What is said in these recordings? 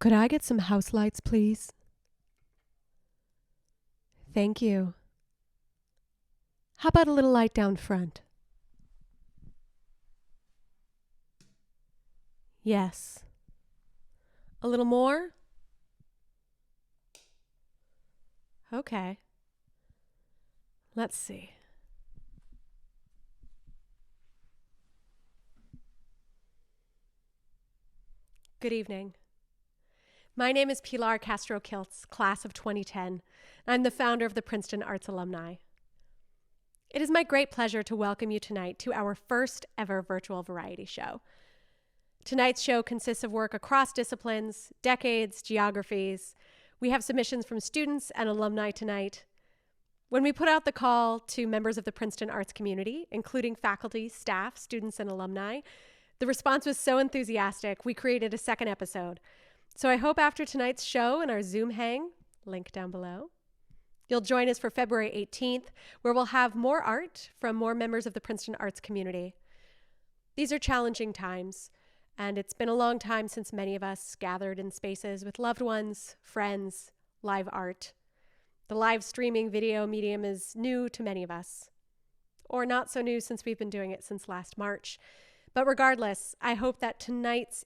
Could I get some house lights, please? Thank you. How about a little light down front? Yes. A little more? Okay. Let's see. Good evening. My name is Pilar Castro-Kiltz, class of 2010. I'm the founder of the Princeton Arts Alumni. It is my great pleasure to welcome you tonight to our first ever virtual variety show. Tonight's show consists of work across disciplines, decades, geographies. We have submissions from students and alumni tonight. When we put out the call to members of the Princeton arts community, including faculty, staff, students, and alumni, the response was so enthusiastic, we created a second episode. So I hope after tonight's show and our Zoom hang, link down below, you'll join us for February 18th, where we'll have more art from more members of the Princeton arts community. These are challenging times, and it's been a long time since many of us gathered in spaces with loved ones, friends, live art. The live streaming video medium is new to many of us, or not so new since we've been doing it since last March. But regardless, I hope that tonight's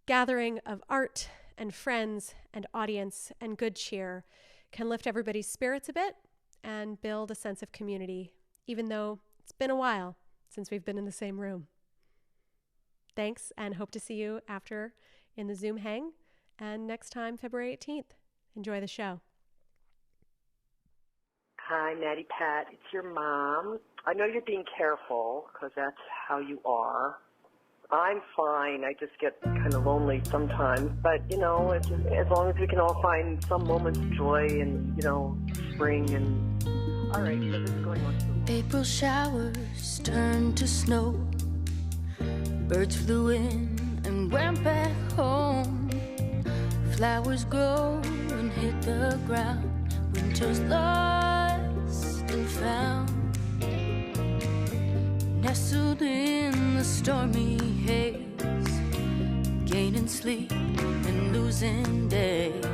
gathering of art and friends and audience and good cheer can lift everybody's spirits a bit and build a sense of community, even though it's been a while since we've been in the same room. Thanks, and hope to see you after in the Zoom hang, and next time, February 18th. Enjoy the show. Hi, Maddie Pat. It's your mom. I know you're being careful because that's how you are. I'm fine. I just get kind of lonely sometimes. But, you know, it's just, as long as we can all find some moments of joy and, you know, spring and... All right, so this is going on too long. April showers turned to snow. Birds flew in and went back home. Flowers grow and hit the ground. Winter's lost and found. Nestled in the stormy haze, gaining sleep and losing days.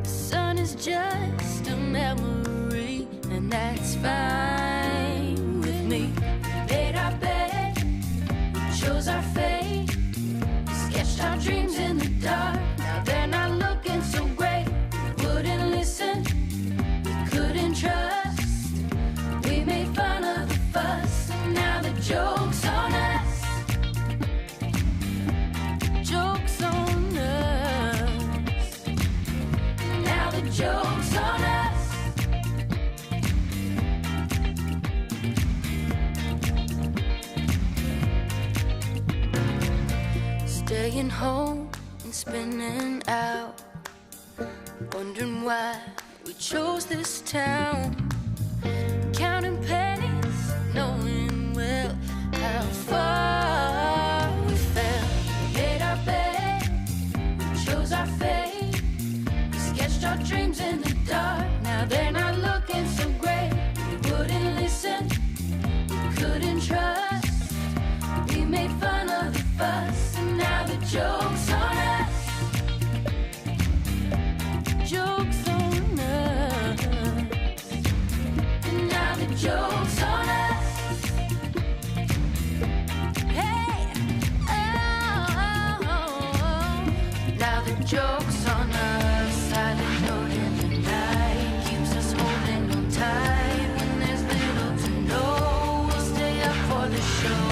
The sun is just a memory, and that's fine with me. We made our bed, we chose our fate, we sketched our dreams in the dark. Now they're not looking so great. We wouldn't listen, we couldn't trust. We made fun of the fuss, and now the joke's on us. Joke's on us. Now the joke's on us. Staying home and spinning out, wondering why we chose this town. Counting pennies, knowing well how far we fell. We made our bed, we chose our fate, we sketched our dreams in the dark. Now they're not looking so great. We wouldn't listen, we couldn't trust. We made fun of the fuss, and now the joke's on us. Joke's on us. And now the joke's on us. Hey, oh, now the joke's on us. Silent note in the night keeps us holding on tight when there's little to no. We'll stay up for the show.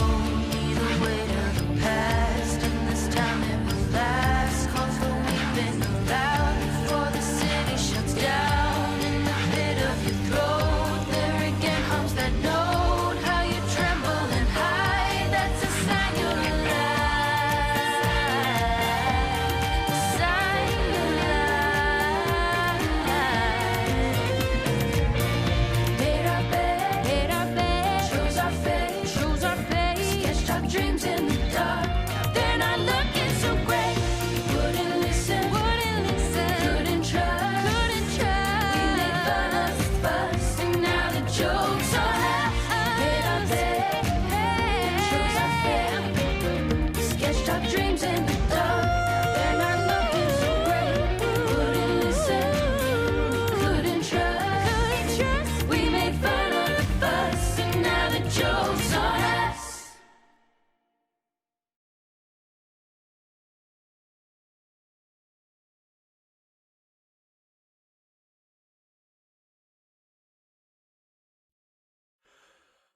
Either way to the past, and this time it will last. Cause the weeping aloud before the city shuts down. In the pit of your throat, there again hums that note.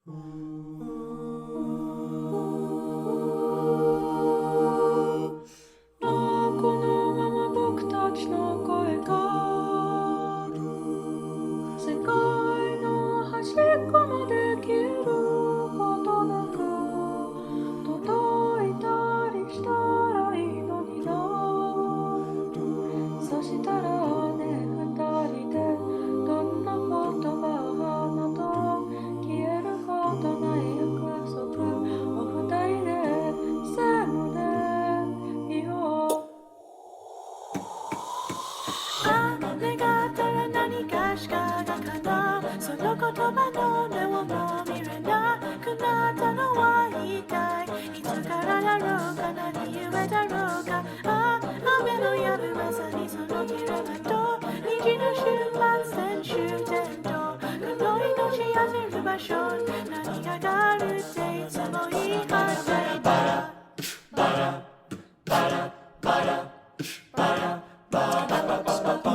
このまま僕たちの声が世界の端っこまで消えることなく届いたりしたらいいのにな。そしたらね、二人でどんな言葉など消えることない約束お二人でせーので言おう。あの願ったら何かしかが叶う。その言葉の根をも見れなくなったのは一体いつからだろうか。何故だろうか。あ、雨の止むまさにその切れ目と虹の週末終点と黒いのし合せる場所。何ががあるっていつも言い張っていた。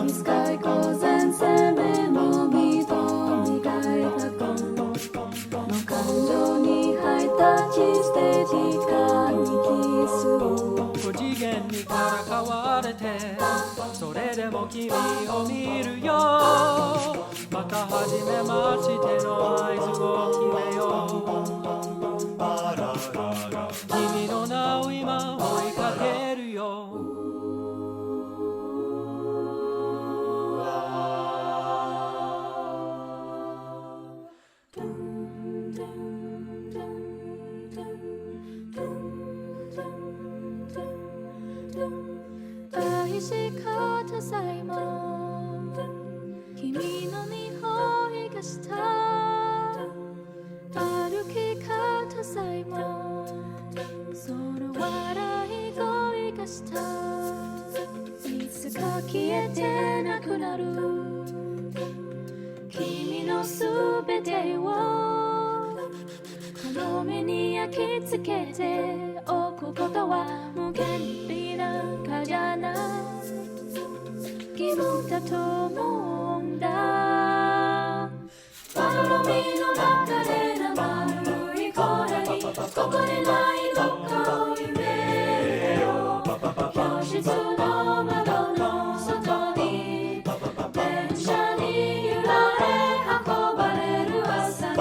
見つかい午前生命の実と磨いた今度の感情にハイタッチステージ間にキスを5次元にからかわれてそれでも君を見るよ。また初めましての合図を決めよう。君の名を今追いかけるよ。愛し方さえも君の匂いがした。歩き方さえもその笑い声がした。いつか消えてなくなる君のすべてをこの目に焼き付けておくことは無限美なんかじゃない義務だと思うんだ。パロミの中で生ぬい声にここでないどっかを夢よ。教室の窓の外に電車に揺られ運ばれる朝に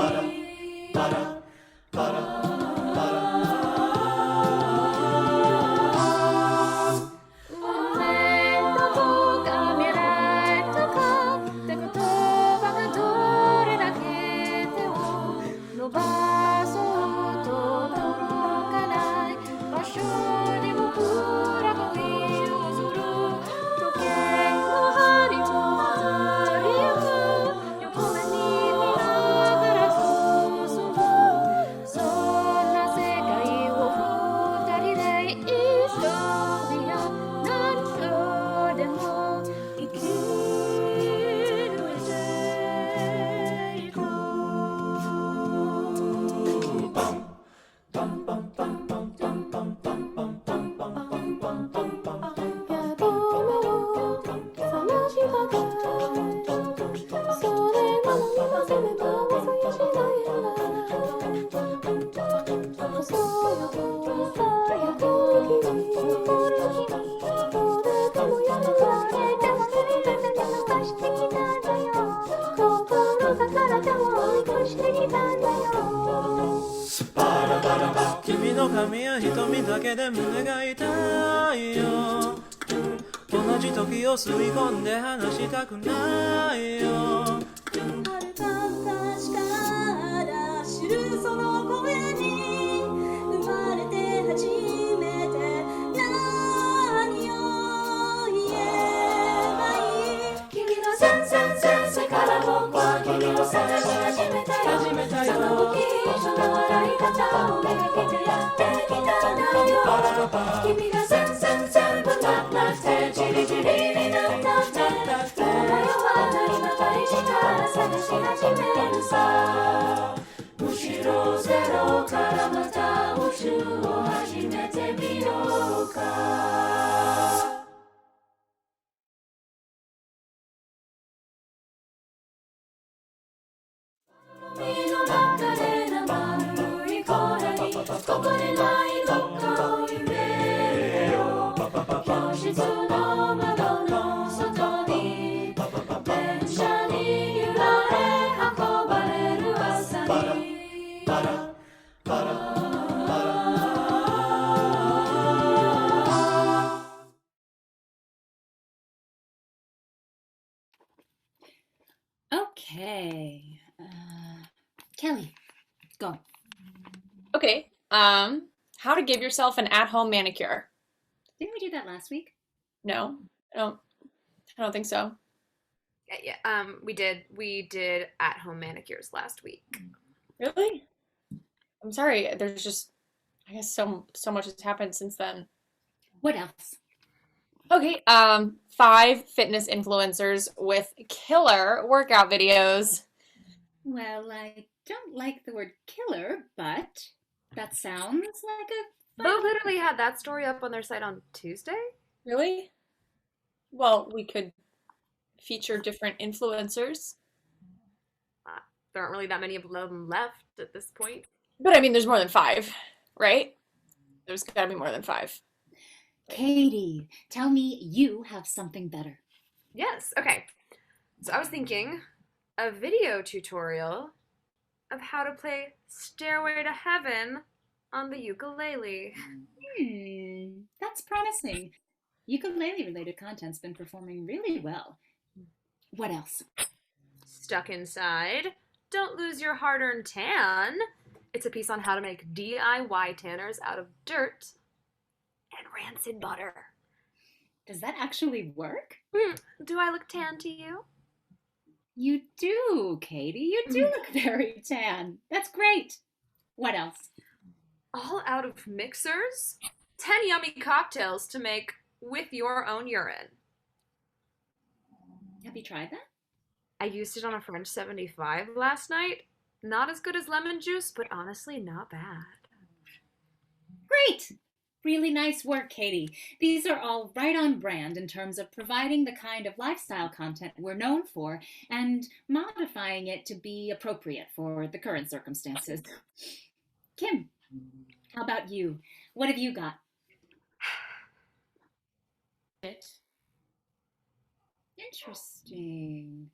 君の髪や瞳だけで胸が痛いよ。同じ時を吸い込んで話したくないよ。あれた確から知るその声に生まれて初めて何を言えばいい。君の先生から僕は君を探し始めたよ。その不器用な笑い方をめがけてやってきたんだよ。君が全部なってジリジリになったってお前は何が大事か探し始めるさ。むしろゼロからまた募集を始めてみようか。海の中で室の窓の外に電車に揺られ運ばれる朝にOkay. Kelly, go. Okay. How to give yourself an at-home manicure. Didn't we do that last week? No, I don't think so. We did at-home manicures last week. Really? I'm sorry. There's just, I guess so much has happened since then. What else? Okay. 5 fitness influencers with killer workout videos. Well, I don't like the word killer, but that sounds like a Bo literally had that story up on their site on Tuesday. Really? Well, we could feature different influencers. There aren't really that many of them left at this point. But I mean, there's more than 5, right? There's gotta be more than 5. Katie, tell me you have something better. Yes, okay. So I was thinking a video tutorial of how to play Stairway to Heaven on the ukulele. That's promising. Ukulele-related content's been performing really well. What else? Stuck Inside. Don't lose your hard-earned tan. It's a piece on how to make DIY tanners out of dirt and rancid butter. Does that actually work? Do I look tan to you? You do, Katie. You do look very tan. That's great. What else? All out of mixers? 10 yummy cocktails to make with your own urine. Have you tried that? I used it on a French 75 last night. Not as good as lemon juice, but honestly not bad. Great! Really nice work, Katie. These are all right on brand in terms of providing the kind of lifestyle content we're known for and modifying it to be appropriate for the current circumstances. Kim, how about you? What have you got? Interesting.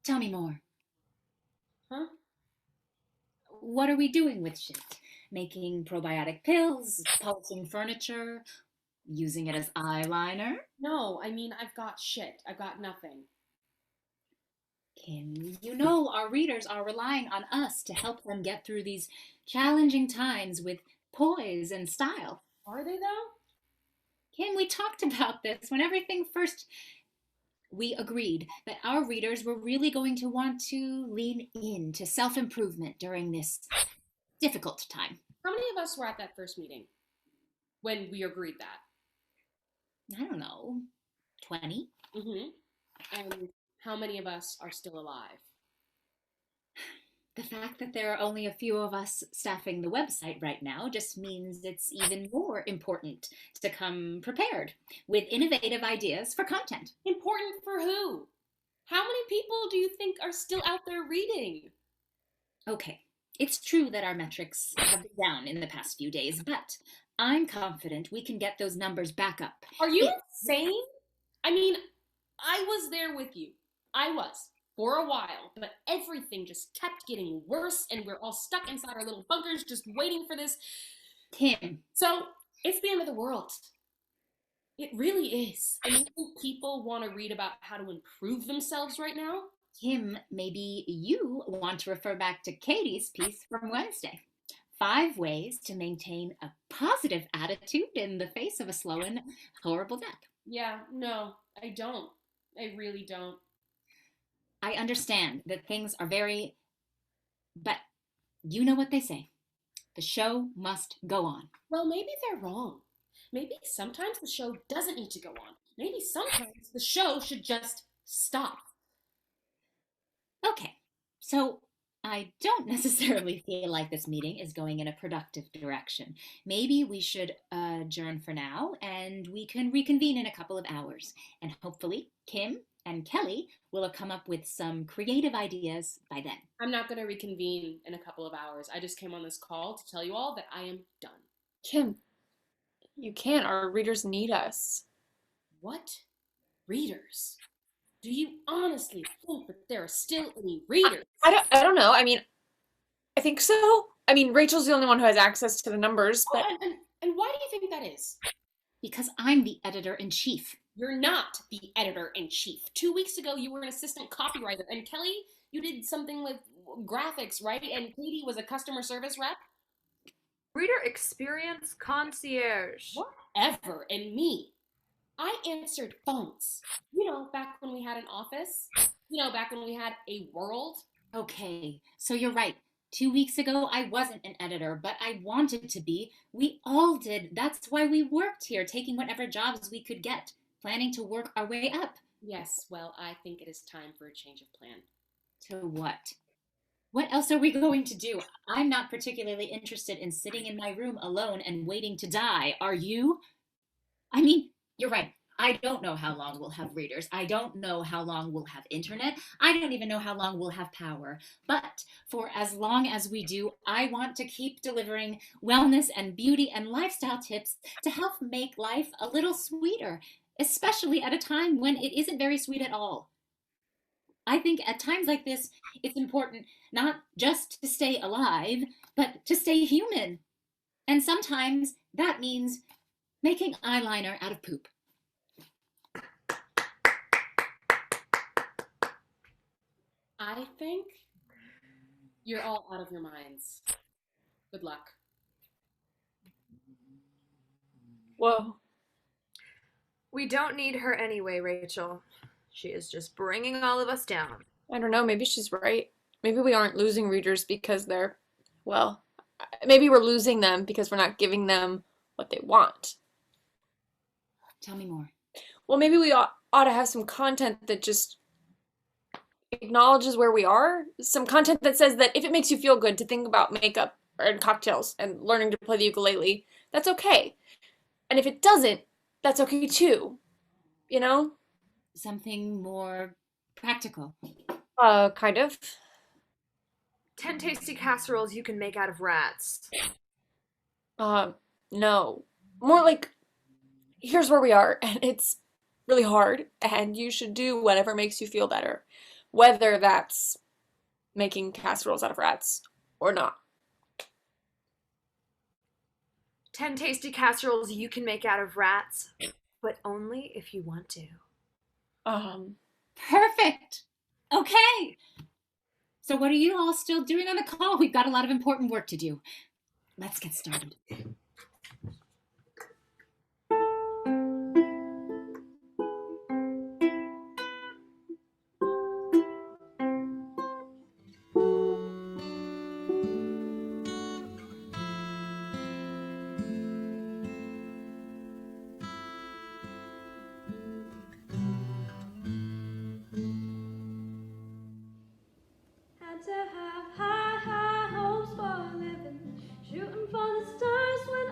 Tell me more. Huh? What are we doing with shit? Making probiotic pills, polishing furniture, using it as eyeliner? No, I mean, I've got shit. I've got nothing. Kim, you know our readers are relying on us to help them get through these challenging times with poise and style. Are they, though? Kim, we talked about this when everything first... We agreed that our readers were really going to want to lean into self-improvement during this difficult time. How many of us were at that first meeting when we agreed that? I don't know, 20? Mm-hmm. And how many of us are still alive? The fact that there are only a few of us staffing the website right now just means it's even more important to come prepared with innovative ideas for content. Important for who? How many people do you think are still out there reading? Okay, it's true that our metrics have been down in the past few days, but I'm confident we can get those numbers back up. Are you insane? I mean, I was there with you. I was. For a while, but everything just kept getting worse, and we're all stuck inside our little bunkers just waiting for this. Kim. So, it's the end of the world. It really is. I mean, people want to read about how to improve themselves right now. Kim, maybe you want to refer back to Katie's piece from Wednesday. 5 ways to maintain a positive attitude in the face of a slow and horrible death. Yeah, no, I don't. I really don't. I understand that things are very... But you know what they say. The show must go on. Well, maybe they're wrong. Maybe sometimes the show doesn't need to go on. Maybe sometimes the show should just stop. Okay, so I don't necessarily feel like this meeting is going in a productive direction. Maybe we should adjourn for now, and we can reconvene in a couple of hours. And hopefully, Kim and Kelly will have come up with some creative ideas by then. I'm not going to reconvene in a couple of hours. I just came on this call to tell you all that I am done. Kim, you can't. Our readers need us. What? Readers? Do you honestly think that there are still any readers? I don't know. I mean, I think so. I mean, Rachel's the only one who has access to the numbers, but And why do you think that is? Because I'm the editor-in-chief. You're not the editor-in-chief. 2 weeks ago, you were an assistant copywriter, and Kelly, you did something with graphics, right? And Katie was a customer service rep? Reader experience concierge. Whatever. And me, I answered phones. You know, back when we had an office. You know, back when we had a world. Okay, so you're right. 2 weeks ago, I wasn't an editor, but I wanted to be. We all did. That's why we worked here, taking whatever jobs we could get, planning to work our way up. Yes, well, I think it is time for a change of plan. To what? What else are we going to do? I'm not particularly interested in sitting in my room alone and waiting to die. Are you? I mean, you're right. I don't know how long we'll have readers. I don't know how long we'll have internet. I don't even know how long we'll have power. But for as long as we do, I want to keep delivering wellness and beauty and lifestyle tips to help make life a little sweeter, especially at a time when it isn't very sweet at all. I think at times like this, it's important not just to stay alive, but to stay human. And sometimes that means making eyeliner out of poop. I think you're all out of your minds. Good luck. whoa. We don't need her anyway, Rachel. She is just bringing all of us down. I don't know. Maybe she's right. Maybe we aren't losing readers because they're, well, maybe we're losing them because we're not giving them what they want. Tell me more. Well, maybe we ought to have some content that just acknowledges where we are. Some content that says that if it makes you feel good to think about makeup and cocktails and learning to play the ukulele, that's okay. And if it doesn't, that's okay too. You know? Something more practical. Kind of. 10 tasty casseroles you can make out of rats. No. More like, here's where we are, and it's really hard, and you should do whatever makes you feel better. Whether that's making casseroles out of rats or not. 10 tasty casseroles you can make out of rats, but only if you want to. Perfect. Okay. So what are you all still doing on the call? We've got a lot of important work to do. Let's get started. Had to have high, high hopes for a living, shooting for the stars when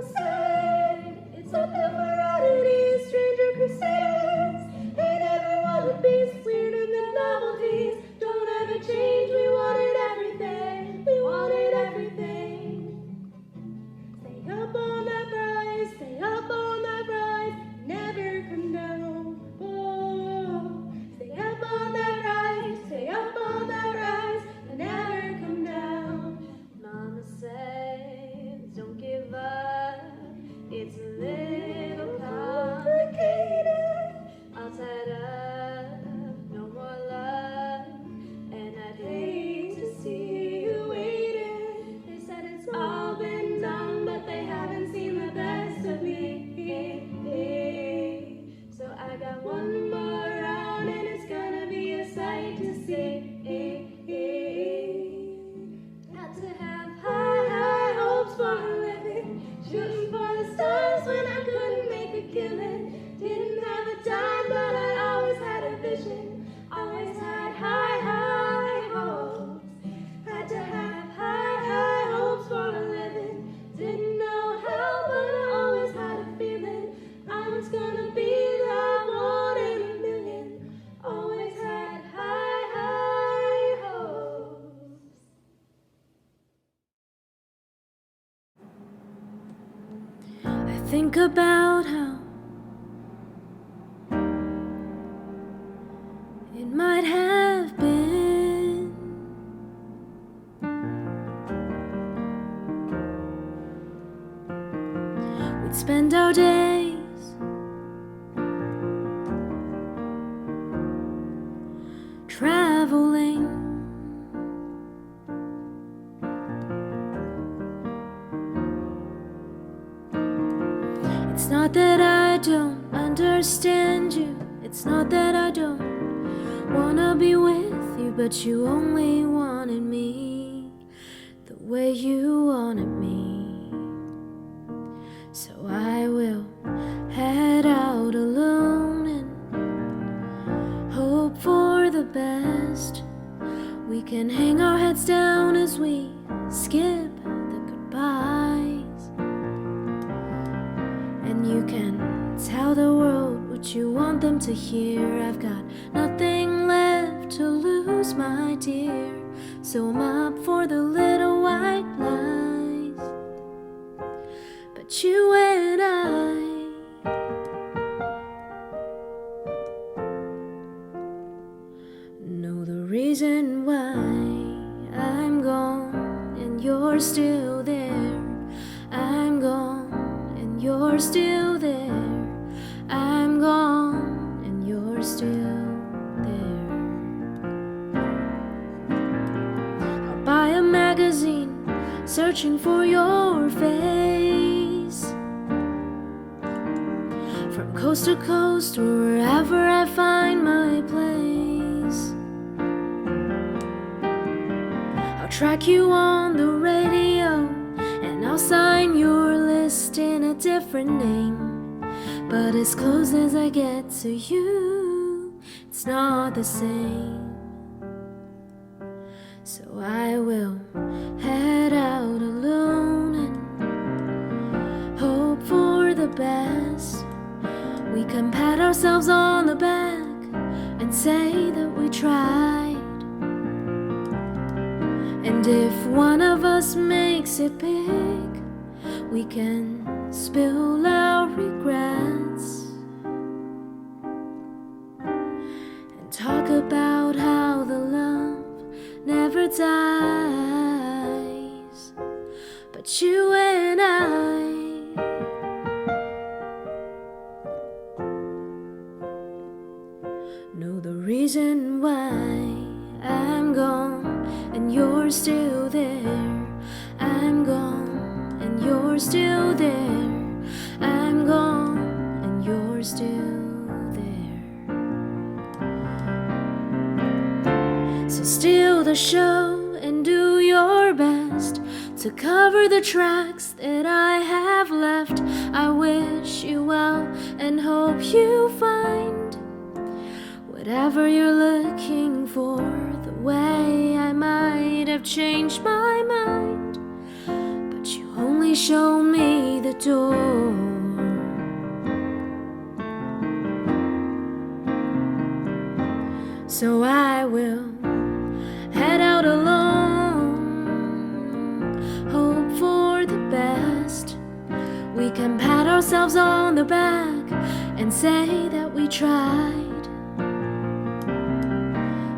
say it's a pill for oddities, stranger crusaders. Ain't ever wanna be weirder than novelties. Don't ever change, we wanted everything. We wanted everything. Stay up on that rise, stay up on that rise, never come down. Oh, stay up on that rise, stay up on that rise, and never come down. Mama says, don't give up, it's a little complicated. All tied up, no more love, and I'd hate to see you waiting. They said it's all been done, but they haven't seen the best of me. So I got one more round, and it's gonna be a sight to see. Got to have high, high hopes for a living. Shooting for the stars when I couldn't make a killing. Didn't have a dime, but I always had a vision. Always had high, high hopes. Had to have high, high hopes for a living. Didn't know how, but I always had a feeling I was gonna be that one in a million. Always had high, high hopes. I think about how it might have been. We'd spend our days traveling. It's not that I don't understand you. It's not that I don't wanna be with you, but you only wanted me the way you wanted me. So I will head out alone and hope for the best. We can hang our heads down as we skip the goodbyes, and you can tell the world what you want them to hear. I've got nothing left to lose, my dear, so I'm up for the little white lies. But you and I know the reason why I'm gone and you're still there. I'm gone and you're still there. I'm gone and you're still there. I'll buy a magazine searching for your face, from coast to coast or wherever I find my place. I'll track you on the radio and I'll sign your list in a different name. But as close as I get to you, it's not the same. So I will head out alone and hope for the best. We can pat ourselves on the back and say that we tried. And if one of us makes it big, we can spill our regrets and talk about how the love never dies. But you and I know the reason why I'm gone and you're still there. I'm gone and you're still there. I'm gone and you're still there. So steal the show and do your best to cover the tracks that I have left. I wish you well and hope you find whatever you're looking for. The way I might have changed my mind, but you only show me the the door. So I will head out alone, hope for the best. We can pat ourselves on the back and say that we tried.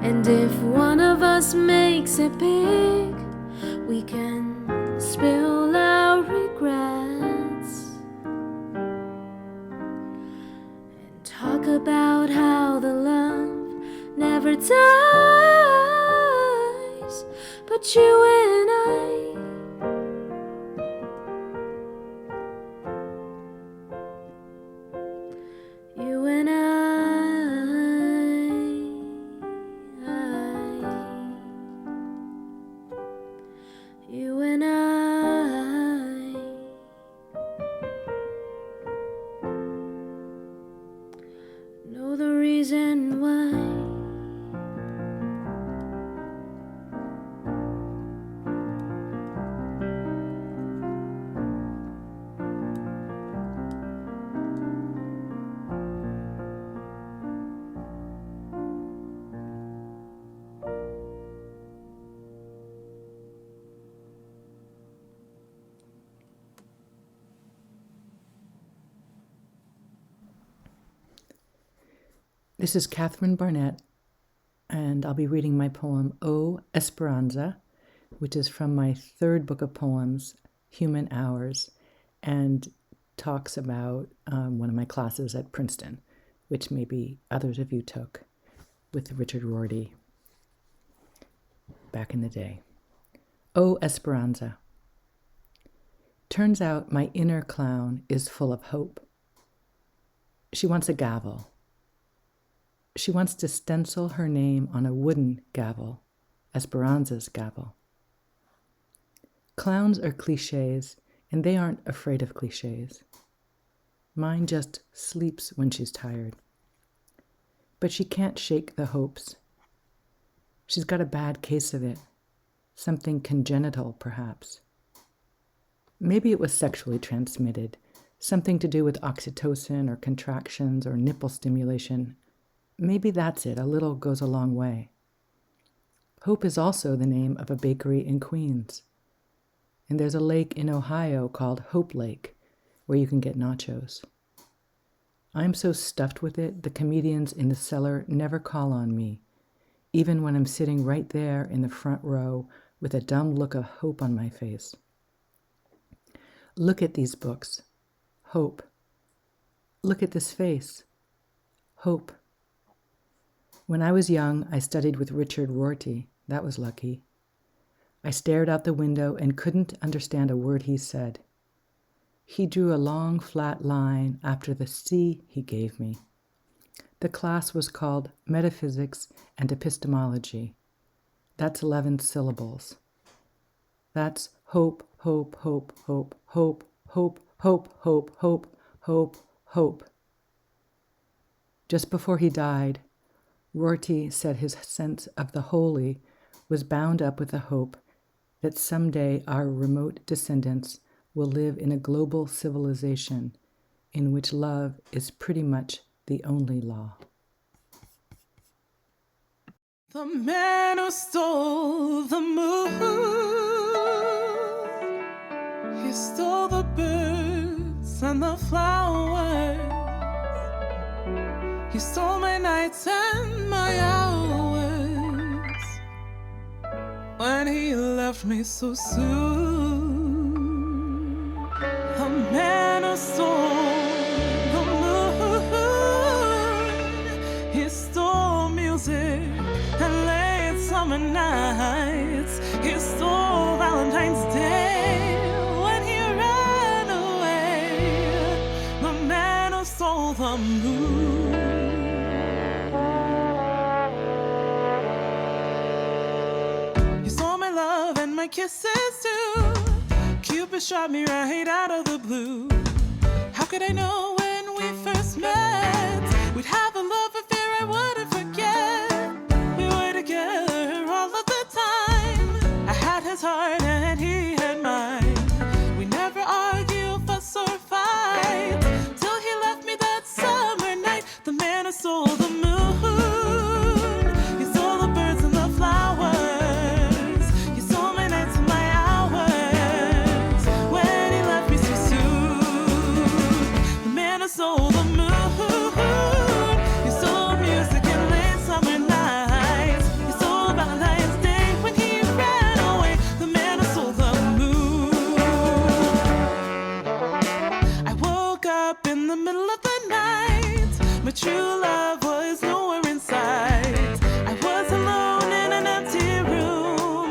And if one of us makes it big, we can spill our regrets and talk about how the love never dies, but you and I. You and you and I know the reason why. This is Catherine Barnett, and I'll be reading my poem, O Esperanza, which is from my third book of poems, Human Hours, and talks about one of my classes at Princeton, which maybe others of you took with Richard Rorty back in the day. O Esperanza. Turns out my inner clown is full of hope. She wants a gavel. She wants to stencil her name on a wooden gavel, Esperanza's gavel. Clowns are cliches, and they aren't afraid of cliches. Mine just sleeps when she's tired. But she can't shake the hopes. She's got a bad case of it, something congenital, perhaps. Maybe it was sexually transmitted, something to do with oxytocin or contractions or nipple stimulation. Maybe that's it. A little goes a long way. Hope is also the name of a bakery in Queens. And there's a lake in Ohio called Hope Lake, where you can get nachos. I'm so stuffed with it, the comedians in the cellar never call on me, even when I'm sitting right there in the front row with a dumb look of hope on my face. Look at these books. Hope. Look at this face. Hope. When I was young, I studied with Richard Rorty. That was lucky. I stared out the window and couldn't understand a word he said. He drew a long, flat line after the C he gave me. The class was called Metaphysics and Epistemology. That's 11 syllables. That's hope, hope, hope, hope, hope, hope, hope, hope, hope, hope, hope. Just before he died, Rorty said his sense of the holy was bound up with the hope that someday our remote descendants will live in a global civilization in which love is pretty much the only law. The man who stole the moon, he stole the birds and the flowers. He stole my nights and my hours when he left me so soon. The man who stole the moon, he stole music and late summer nights. He stole Valentine's Day when he ran away. The man who stole the moon. My kisses too. Cupid shot me right out of the blue. How could I know when we first met we'd have a love affair I wouldn't forget? We were together all of the time. I had his heart and he had mine. We never argued, fuss or up in the middle of the night. My true love was nowhere in sight. I was alone in an empty room,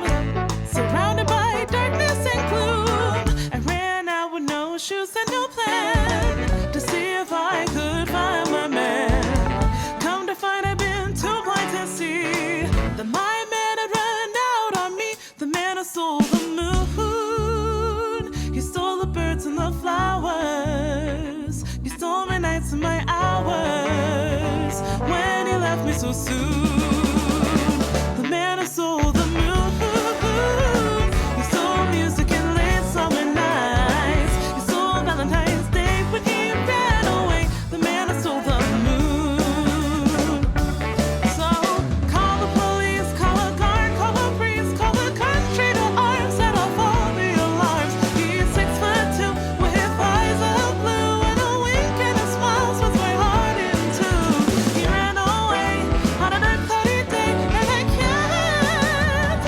surrounded by darkness and gloom. I ran out with no shoes and no plan to see if I could find my man. Come to find I've been too blind to see that my man had run out on me. The man who stole the moon, he stole the birds and the flowers. He stole my nights and my hours when he left me so soon. The man who stole the moon, he stole music and late summer nights. He stole Valentine's Day when he ran away. The man who stole the moon. So call the police, call a guard, call a priest, call the country to arms, set off all the alarms. He's 6'2" with eyes of blue and a wink and a smile splits my heart in two. He ran away on a dark cloudy day, and I can't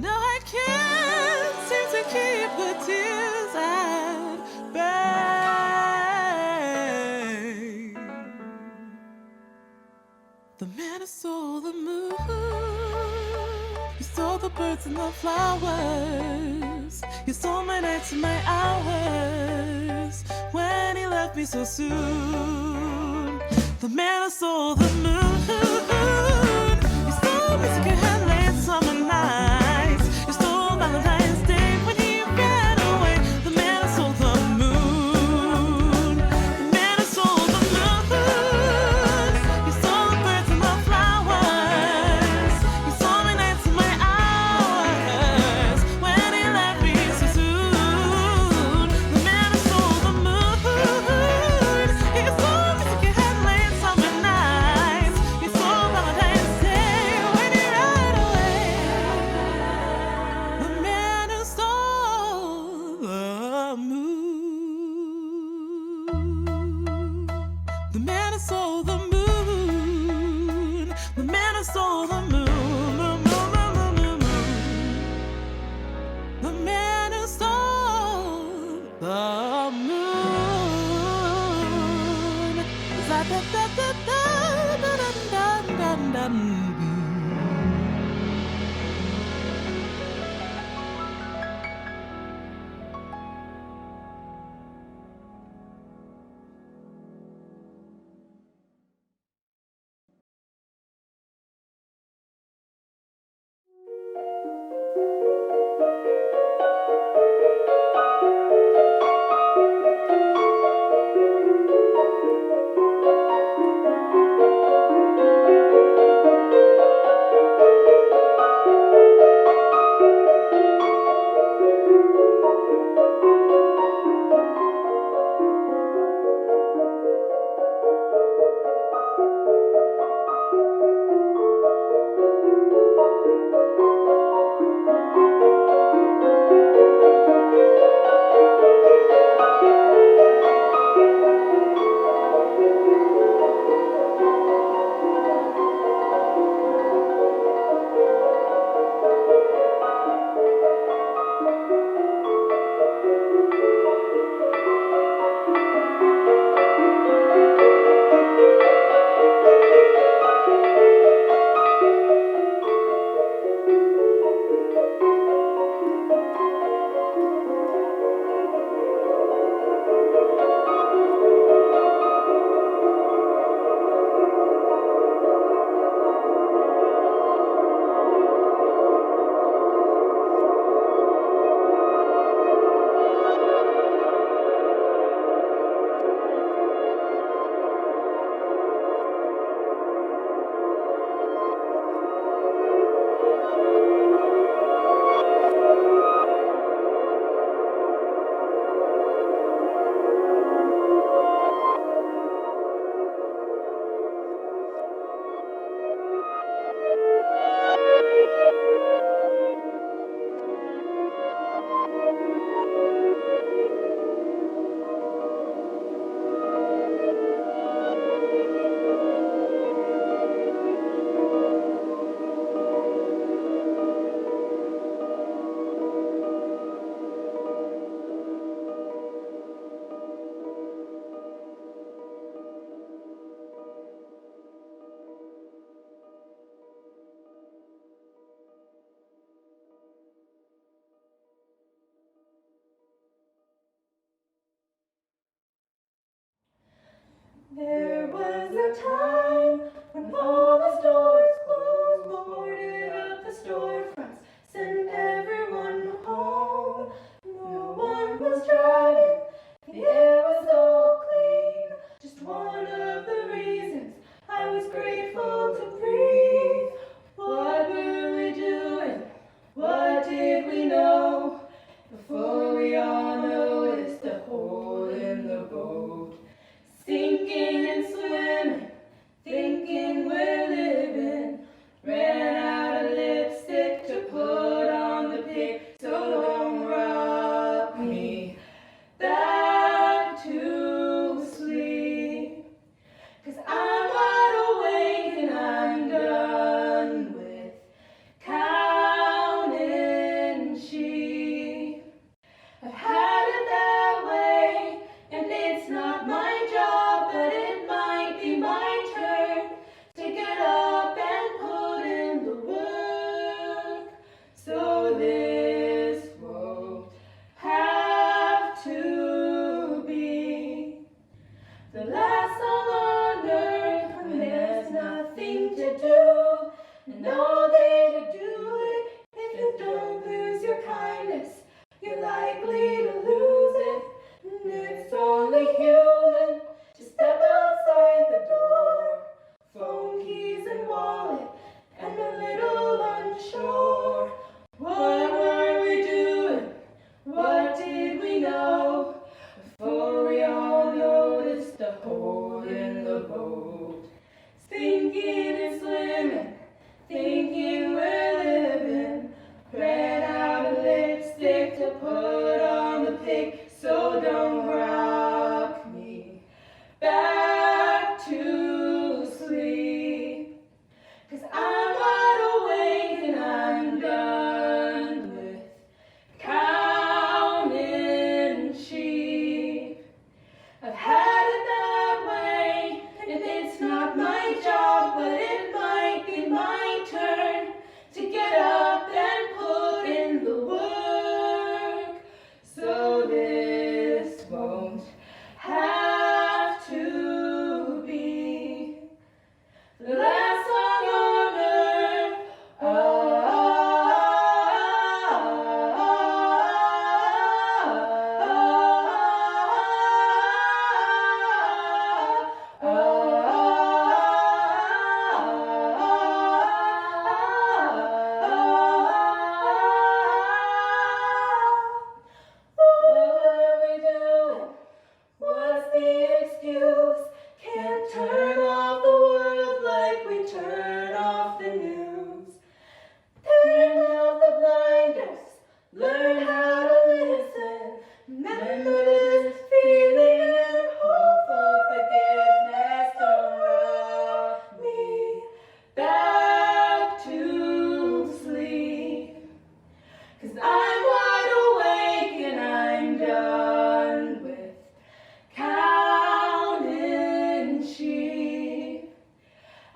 no, I can't seem to keep the tears at bay. The man who stole the moon, he stole the birds and the flowers. He stole my nights and my hours when he left me so soon. The man who stole the moon, he stole music and had late summer nights. He stole Valentine's Day when he ran away. The man who stole the moon, the man who stole the moon. He stole the birds and the flowers. He stole my nights and my hours when he left me so soon. The man who stole the moon, he stole music and had late summer nights. He stole Valentine's Day when he ran away. The man who stole the moon. The man who stole the moon. The man who stole the moon. Moon, moon, moon, moon, moon, moon. The man who stole the moon. Za-da-da-da-da-da-da-da-da-da. time when all the stores closed, boarded up the storefronts, sent everyone home. No one was driving, the air was all clean. Just one of the reasons I was grateful to breathe. What were we doing? What did we know? Before we all noticed the hole in the boat. Sinking and swimming, thinking we're living. Ran out of lipstick to put on the pic, so don't rock me back to sleep. 'Cause I'm wide awake and I'm done with counting sheep. I've had it that way, and it's not my job, but it might be my turn to get up and put in the work. So this won't have to be the last song on earth when there's nothing to do, and no day to do it. If you don't lose your kindness, you're likely to lose it. And it's only human to step outside the door. Phone keys and wallet and a little unsure. What were we doing? What did we know? Before we all noticed the hole in the boat. Thinking and swimming, thinking we're living. Ran out of lipstick to put on the pic, so don't rock me back to sleep. 'Cause I'm wide awake and I'm done with counting sheep. I've had it that way, and it's not my job, but it might be my turn to get up and put in the work. So this won't have to be the last song on earth. What were we doing? What's the excuse? Can't turn off the world like we turn off the news. Turn off the blinders, learn how to listen. Remember this feeling and hope for forgiveness. Don't rock me back to sleep. 'Cause I'm wide awake and I'm done with counting sheep.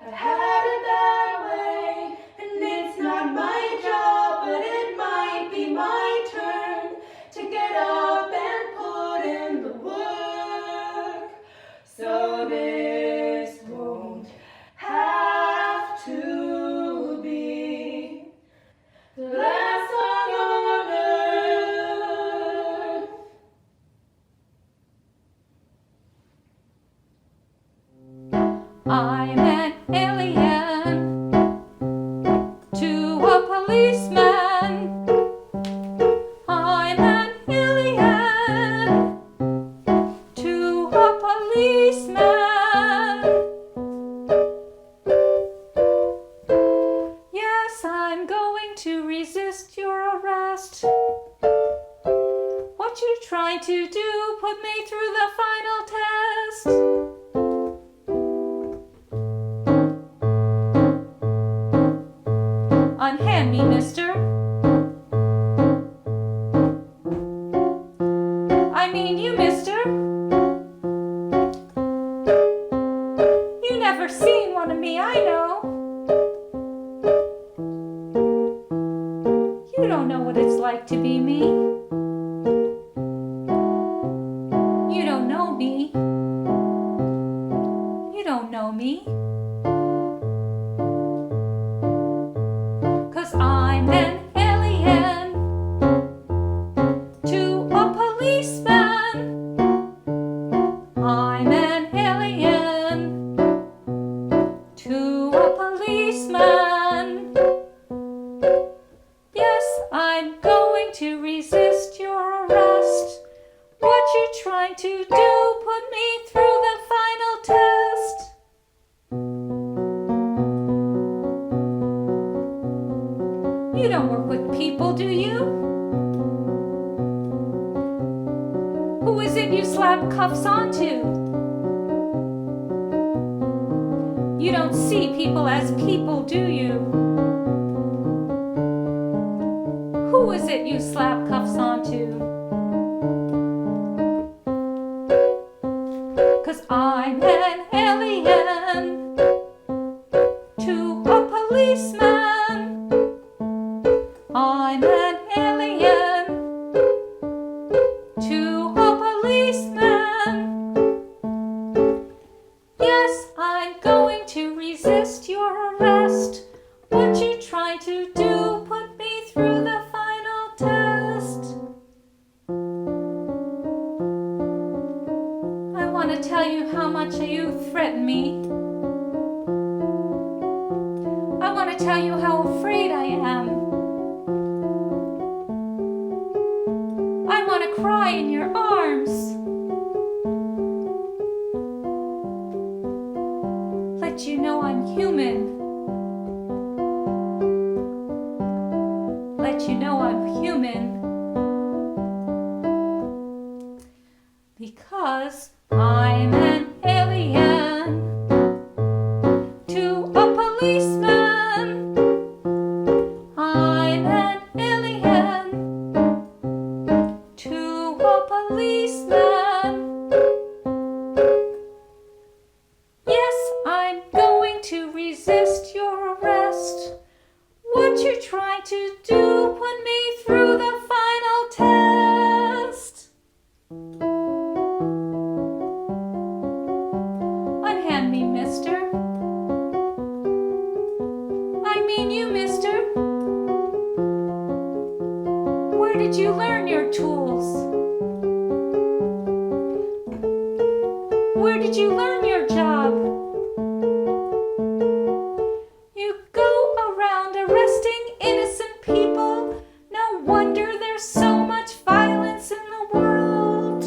I've had it that way, and it's not my job, but it might be my turn to get up and put in the work. So this won't have to be the last song on earth. I'm an alien to a policeman. I'm an alien to a policeman. Yes, I'm going to resist your arrest. What you trying to do? Put me through the final test. Unhand me, mister. I mean you, mister. You never seen one of me, I know. You don't know what it's like to be me. You don't know me. You don't know me. trying to do put me through the final test. You don't work with people, do you? Who is it you slap cuffs onto? You don't see people as people, do you? Who is it you slap cuffs onto? 'Cause I'm an alien to a policeman. I'm an alien to a policeman. Yes, I'm going to resist your arrest. What you trying to do? Put me through the final test. I want to tell you how much you threaten me. I want to tell you how afraid I am. I want to cry in your arms. Let you know I'm human. Let you know I'm human. Because I'm an alien to a policeman. I'm an alien to a policeman. Yes, I'm going to resist your arrest. What you trying to do? Put me through the final test. Unhand me, mister. I mean you, mister. Where did you learn your tools? Where did you learn your job? You go around arresting innocent people. No wonder there's so much violence in the world.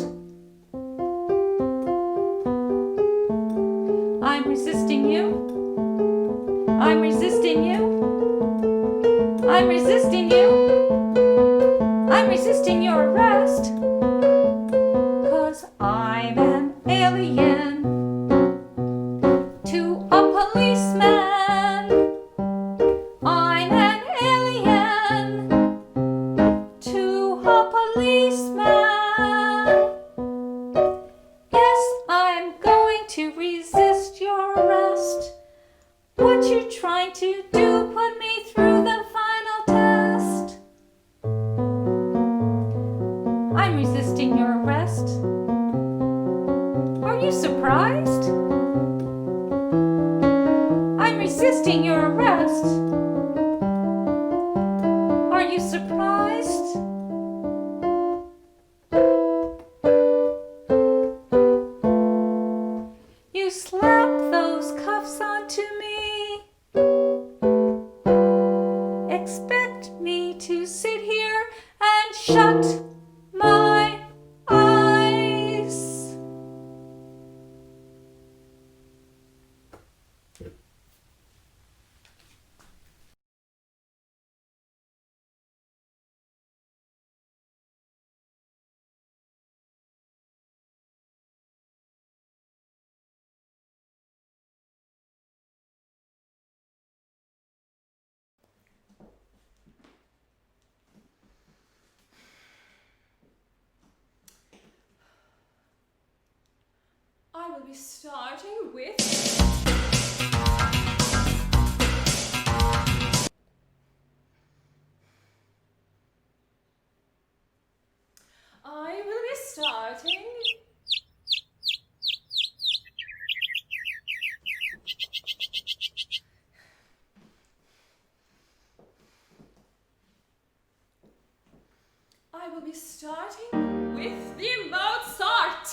I'm resisting you. I'm resisting you. I'm resisting you. I'm resisting your arrest. 'Cause I'm an alien to a policeman. I'm an alien to a policeman. Yes, I'm going to resist your arrest. What you trying to do? Put me through the final test. I'm resisting your arrest. Are you surprised? I'm resisting your arrest. Are you surprised? You slap those cuffs onto me. Expect me to sit here and shut my eyes. I will be starting with starting with the Mozart.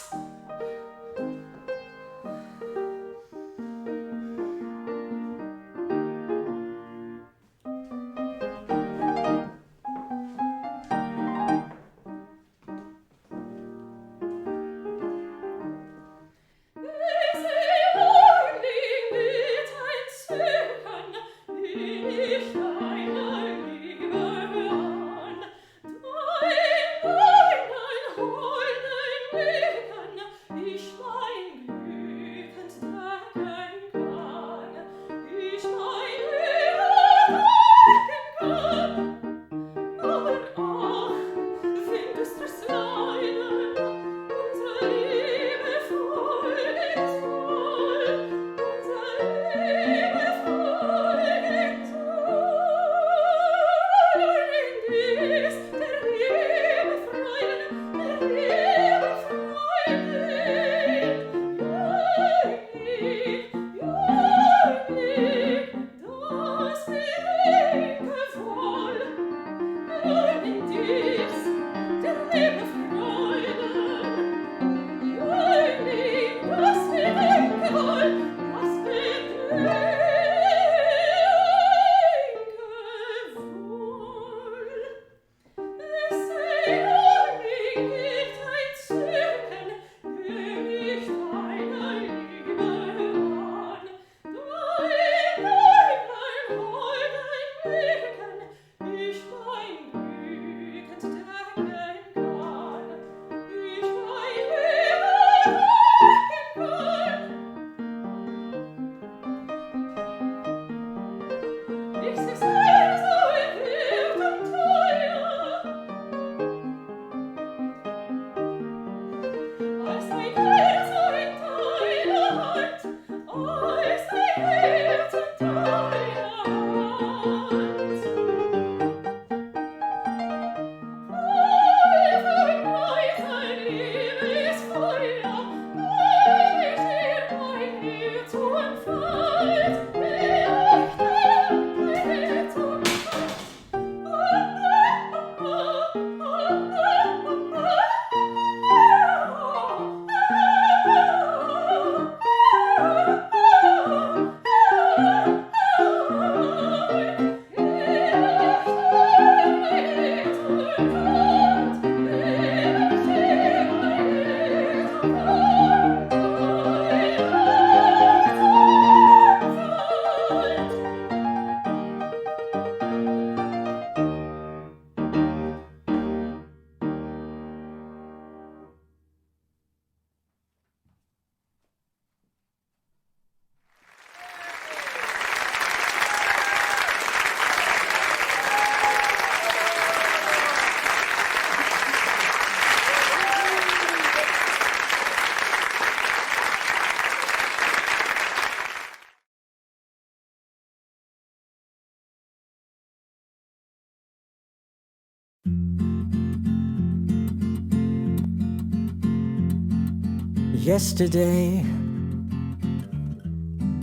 Yesterday,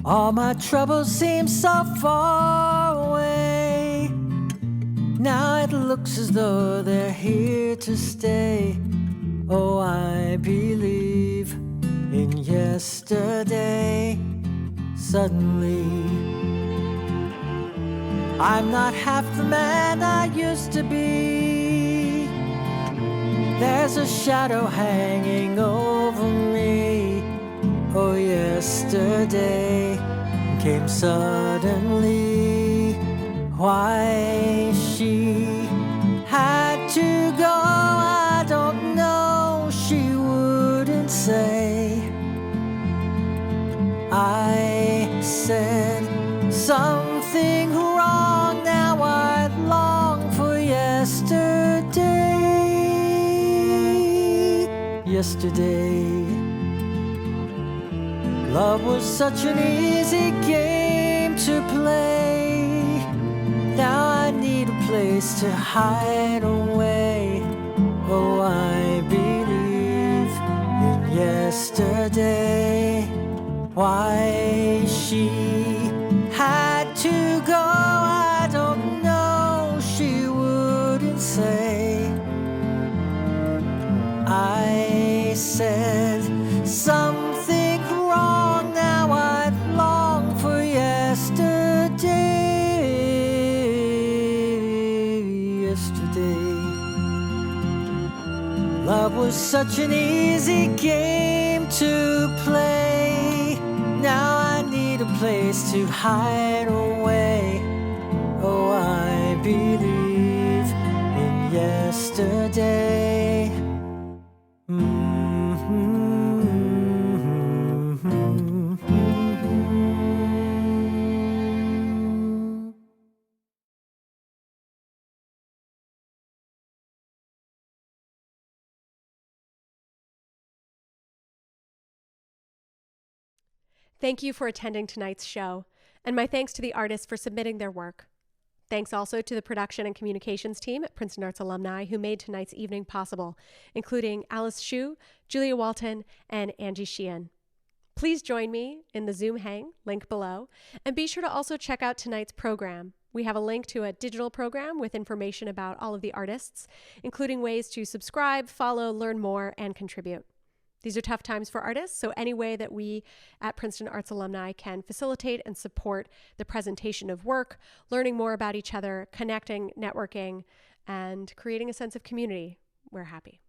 all my troubles seem so far away. Now it looks as though they're here to stay. Oh, I believe in yesterday. Suddenly, I'm not half the man I used to be. There's a shadow hanging over me. Oh, yesterday came suddenly. Why she had to go, I don't know. She wouldn't say. I said something wrong. Now I long for yesterday. Yesterday, love was such an easy game to play. Now I need a place to hide away. Oh, I believe in yesterday. Why she had to go, I don't know. She wouldn't say. I said something wrong. Now I long for yesterday. Yesterday, love was such an easy game to play. Now I need a place to hide away. Oh, I believe in yesterday. Thank you for attending tonight's show, and my thanks to the artists for submitting their work. Thanks also to the production and communications team at Princeton Arts Alumni who made tonight's evening possible, including Alice Hsu, Julia Walton, and Angie Sheehan. Please join me in the Zoom hang, link below, and be sure to also check out tonight's program. We have a link to a digital program with information about all of the artists, including ways to subscribe, follow, learn more, and contribute. These are tough times for artists, so any way that we at Princeton Arts Alumni can facilitate and support the presentation of work, learning more about each other, connecting, networking, and creating a sense of community, we're happy.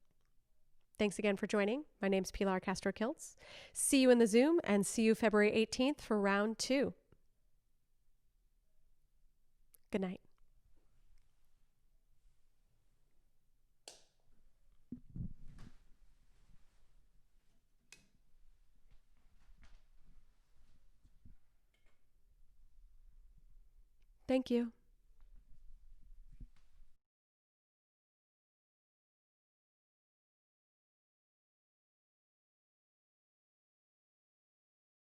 Thanks again for joining. My name's Pilar Castro-Kiltz. See you in the Zoom, and see you February 18th for round 2. Good night. Thank you.